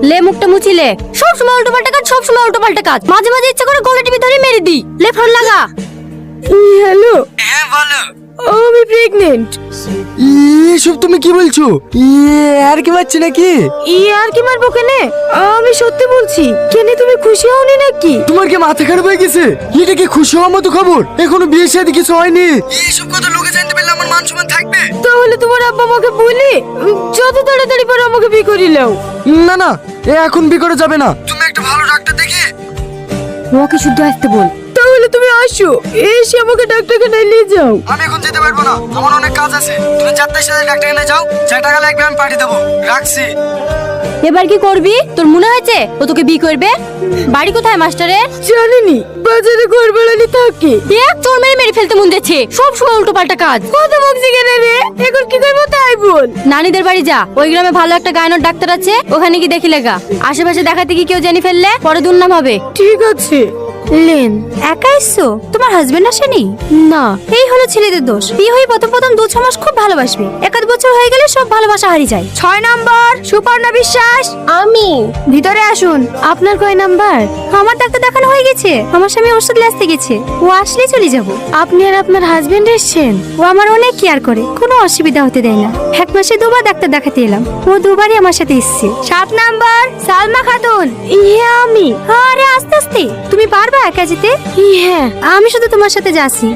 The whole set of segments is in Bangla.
লে মুখটা মুছিলে। সব সময় উল্টো পাল্টা কাজ, সব সময় উল্টো পাল্টা কাজ। মাঝে মাঝে ইচ্ছা করে গলা টিপে ধরে মেরে দি। লে ফোন লাগা। হ্যালো, হ্যাঁ বলো। আমি প্রেগনেন্ট। এসব তুমি কি বলছো? আর কি মারছি নাকি? আর কি মারবো কেনে? আমি সত্যি বলছি। কেনে তুমি খুশি হওনি নাকি? তোমার কি মাথা খারাপ হয়ে গেছে? এটা কি খুশি হওয়ার মতো খবর? এখনো বিয়ে শাদী কিছু হয়নি। এসব কথা লোকে জানতে পারলে আমার মান সম্মান থাকবে? তাহলে তোমার আব্বা আমাকে বলি যত তাড়াতাড়ি পারো আমাকে বিয়ে করে নাও। না না, এখন বিয়ে করা যাবে না। তুমি একটা ভালো ডাক্তার দেখে ওকে শুদ্ধ আসতে বল। তাহলে তুমি আসো, এসে আমাকে ডাক্তারখানায় নিয়ে যাও। আমি এখন যেতে পারবো না, আমার অনেক কাজ আছে। তুমি 4টার সাথে ডাক্তারখানায় যাও, যা টাকা লাগবে আমি পাঠিয়ে দেবো। রাখছি। এবার কি করবি? তোর মনে হয়েছে ও তোকে বিয়ে করবে? বাড়ি কোথায় মাস্টারের? জানিনি, বাজারে ঘর ভাড়ালি থাকে। দেখ তোর মেরে মেরে ফেলতে মন যাচ্ছে। সব সময় উল্টো পাল্টা কাজ। কত বকছি কেনে রে? এখন কি করবো তাই বল। নানিদের বাড়ি যা, ওই গ্রামে ভালো একটা গায়নের ডাক্তার আছে, ওখানে কি দেখি লেগা। আশেপাশে দেখাতে কি কেউ জানি ফেললে পরে দুর্নাম হবে। ঠিক আছে। লেন, একা এসছো? তোমার হাজবেন্ড আসেনি? না। এই হলো ছেলেদের দোষ। বিয়ে হয়ে প্রথম প্রথম 2-6 মাস খুব ভালোবাসবে, 1-2 বছর হয়ে গেলে সব ভালোবাসা হারিয়ে যায়। 6 নাম্বার সুপর্ণা বিশ্বাস। আমি ভিতরে আসুন। আপনার কয় নাম্বার? আমার ডাক্তার দেখানো হয়ে গেছে, আমার স্বামী ওষুধ আসতে গেছে, ও আসলেই চলে যাব। আপনি আর আপনার হাজবেন্ড এসেছেন? ও আমার অনেক কেয়ার করে, কোনো অসুবিধা হতে দেয় না। 1 মাসে 2বার ডাক্তার দেখাতে এলাম, ও 2বারই আমার সাথে এসেছে। 7 নাম্বার সালমা খাতুন। ইয়ে আমি। আরে আস্তে আস্তে, তুমি পারবা একা যেতে? হ্যাঁ। আমি শুধু তোমার সাথে যাচ্ছি।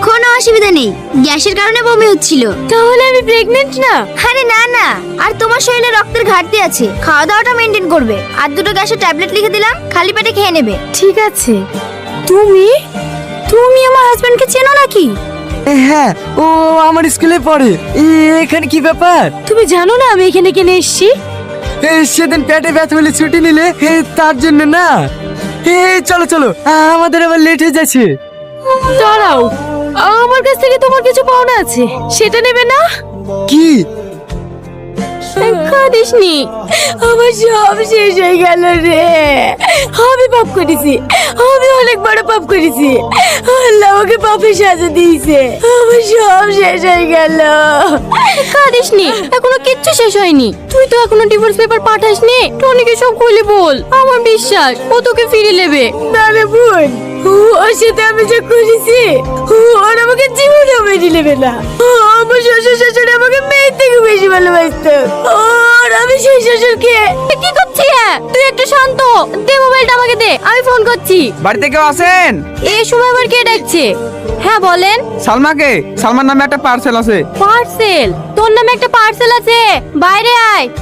কোনো অসুবিধা নেই, গ্যাসের কারণে বমি হচ্ছিল। তাহলে আমি প্রেগনেন্ট না? আরে না না, আর তোমার শরীরে রক্তের ঘাটতি আছে, খাওয়া দাওয়াটা মেনটেন করবে। আর 2টো গ্যাসের ট্যাবলেট লিখে দিলাম, খালি পেটে খেয়ে নেবে। ঠিক আছে। তুমি তুমি আমার হাজবেন্ডকে চেনো নাকি? হ্যাঁ, ও আমার স্কুলে পড়ে। এখানে কি ব্যাপার? তুমি জানো না আমি এখানে কেন এসেছি? সেদিন পেটে ব্যথা হলে ছুটি নিলে, তার জন্য না? চলো চলো, আমাদের আবার লেট হয়ে যাচ্ছে। দাঁড়াও, আমার কাছ থেকে তোমার কিছু পাওনা আছে, সেটা নেবে না? কি? কাঁদিসনি, আমার সব শেষ হয়ে গেল রে। আমি পাপ করেছি, আমি অনেক বড় পাপ করেছি। আল্লাহ আমাকে পাপের সাজা দিয়েছে, আমার সব শেষ হয়ে গেল। কাঁদিসনি, এখনো কিচ্ছু শেষ হয়নি। তুই তো এখনো ডিভোর্স পেপার পাঠাসনি। টনিকে সব খুলে বল, আমার বিশ্বাস ও তোকে ফিরে নেবে। না রে বোন, ওর সাথে আমি যা করেছি, ওর আমাকে জীবনে মেনে নেবে না। আমার শ্বশুর শাশুড়ি আমাকে মেয়ের থেকে বেশি ভালোবাসতো। আর আমি সেই শ্বশুরকে। কি করছিস? তুই একটু শান্ত দে, মোবাইলটা আমাকে দে, আমি ফোন করছি। বাড়িতে কেউ আছেন? এই সময় আবার কে ডাকছে? হ্যাঁ বলেন। সালমাকে, সালমার নামে একটা পার্সেল আছে। পার্সেল? তোর নামে একটা পার্সেল আছে? বাইরে আয়।